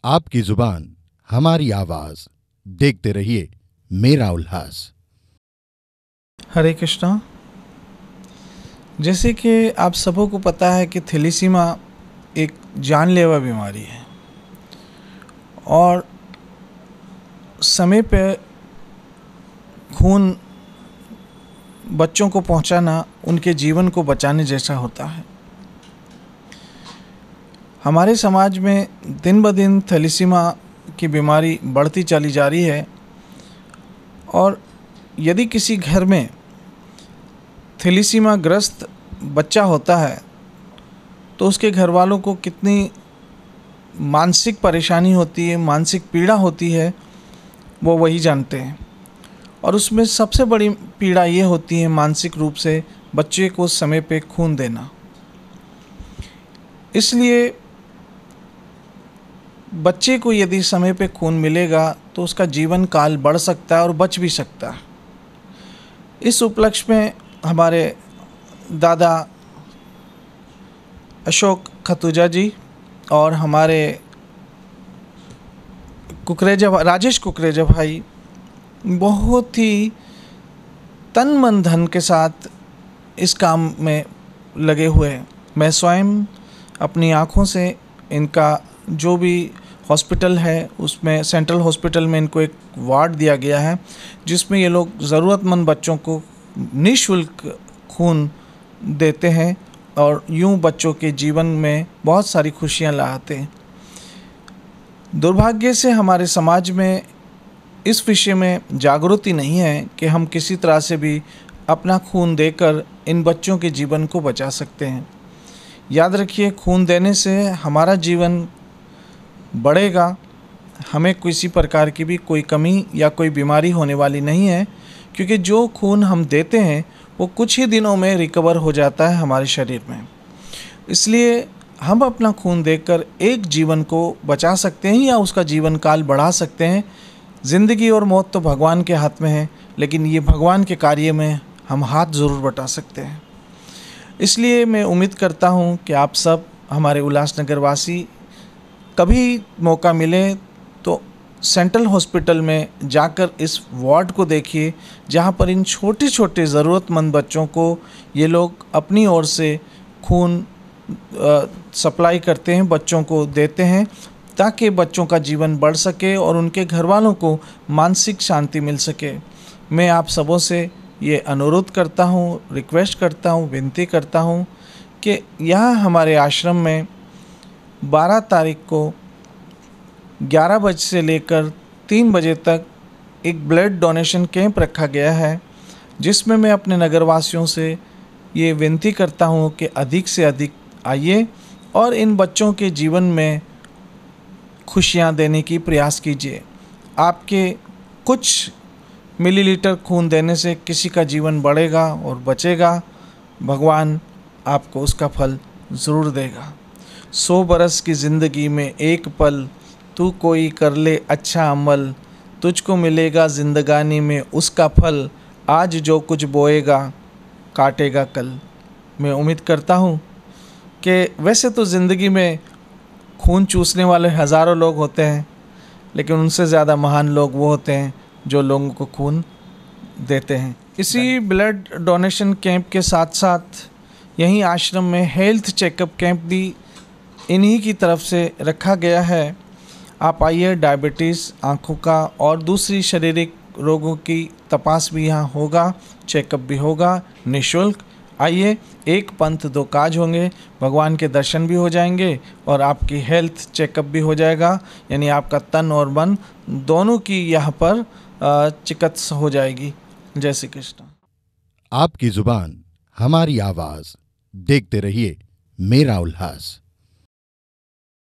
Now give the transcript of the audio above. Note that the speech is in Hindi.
आपकी जुबान हमारी आवाज। देखते रहिए मेरा उल्लास। हरे कृष्णा। जैसे कि आप सबों को पता है कि थैलेसीमिया एक जानलेवा बीमारी है और समय पे खून बच्चों को पहुंचाना उनके जीवन को बचाने जैसा होता है। हमारे समाज में दिन ब दिन थैलेसीमिया की बीमारी बढ़ती चली जा रही है और यदि किसी घर में थैलेसीमिया ग्रस्त बच्चा होता है तो उसके घर वालों को कितनी मानसिक परेशानी होती है, मानसिक पीड़ा होती है, वो वही जानते हैं। और उसमें सबसे बड़ी पीड़ा ये होती है मानसिक रूप से बच्चे को समय पे खून देना। इसलिए बच्चे को यदि समय पे खून मिलेगा तो उसका जीवन काल बढ़ सकता है और बच भी सकता है। इस उपलक्ष्य में हमारे दादा अशोक खतूजा जी और हमारे राजेश कुकरेजा भाई बहुत ही तन मन धन के साथ इस काम में लगे हुए हैं। मैं स्वयं अपनी आँखों से इनका जो भी हॉस्पिटल है उसमें सेंट्रल हॉस्पिटल में इनको एक वार्ड दिया गया है जिसमें ये लोग ज़रूरतमंद बच्चों को निःशुल्क खून देते हैं और यूं बच्चों के जीवन में बहुत सारी खुशियां लाते हैं। दुर्भाग्य से हमारे समाज में इस विषय में जागृति नहीं है कि हम किसी तरह से भी अपना खून देकर इन बच्चों के जीवन को बचा सकते हैं। याद रखिए, खून देने से हमारा जीवन बढ़ेगा, हमें किसी प्रकार की भी कोई कमी या कोई बीमारी होने वाली नहीं है, क्योंकि जो खून हम देते हैं वो कुछ ही दिनों में रिकवर हो जाता है हमारे शरीर में। इसलिए हम अपना खून देकर एक जीवन को बचा सकते हैं या उसका जीवन काल बढ़ा सकते हैं। ज़िंदगी और मौत तो भगवान के हाथ में है, लेकिन ये भगवान के कार्य में हम हाथ ज़रूर बटा सकते हैं। इसलिए मैं उम्मीद करता हूँ कि आप सब हमारे उल्लासनगर वासी कभी मौका मिले तो सेंट्रल हॉस्पिटल में जाकर इस वार्ड को देखिए, जहाँ पर इन छोटे छोटे ज़रूरतमंद बच्चों को ये लोग अपनी ओर से खून सप्लाई करते हैं, बच्चों को देते हैं ताकि बच्चों का जीवन बढ़ सके और उनके घर वालों को मानसिक शांति मिल सके। मैं आप सबों से ये अनुरोध करता हूँ, रिक्वेस्ट करता हूँ, विनती करता हूँ कि यहाँ हमारे आश्रम में 12 तारीख को 11 बजे से लेकर 3 बजे तक एक ब्लड डोनेशन कैंप रखा गया है, जिसमें मैं अपने नगरवासियों से ये विनती करता हूँ कि अधिक से अधिक आइए और इन बच्चों के जीवन में खुशियाँ देने की प्रयास कीजिए। आपके कुछ मिलीलीटर खून देने से किसी का जीवन बढ़ेगा और बचेगा। भगवान आपको उसका फल ज़रूर देगा। 100 बरस की ज़िंदगी में एक पल, तू कोई कर ले अच्छा अमल, तुझको मिलेगा ज़िंदगानी में उसका फल, आज जो कुछ बोएगा काटेगा कल। मैं उम्मीद करता हूँ कि वैसे तो ज़िंदगी में खून चूसने वाले हज़ारों लोग होते हैं, लेकिन उनसे ज़्यादा महान लोग वो होते हैं जो लोगों को खून देते हैं। इसी ब्लड डोनेशन कैंप के साथ साथ यहीं आश्रम में हेल्थ चेकअप कैंप भी इन्हीं की तरफ से रखा गया है। आप आइए, डायबिटीज़, आँखों का और दूसरी शारीरिक रोगों की तपास भी यहाँ होगा, चेकअप भी होगा निःशुल्क। आइए, एक पंथ दो काज होंगे, भगवान के दर्शन भी हो जाएंगे और आपकी हेल्थ चेकअप भी हो जाएगा, यानी आपका तन और मन दोनों की यहाँ पर चिकित्सा हो जाएगी। जय श्री कृष्ण। आपकी जुबान हमारी आवाज। देखते रहिए मेरा उल्लास।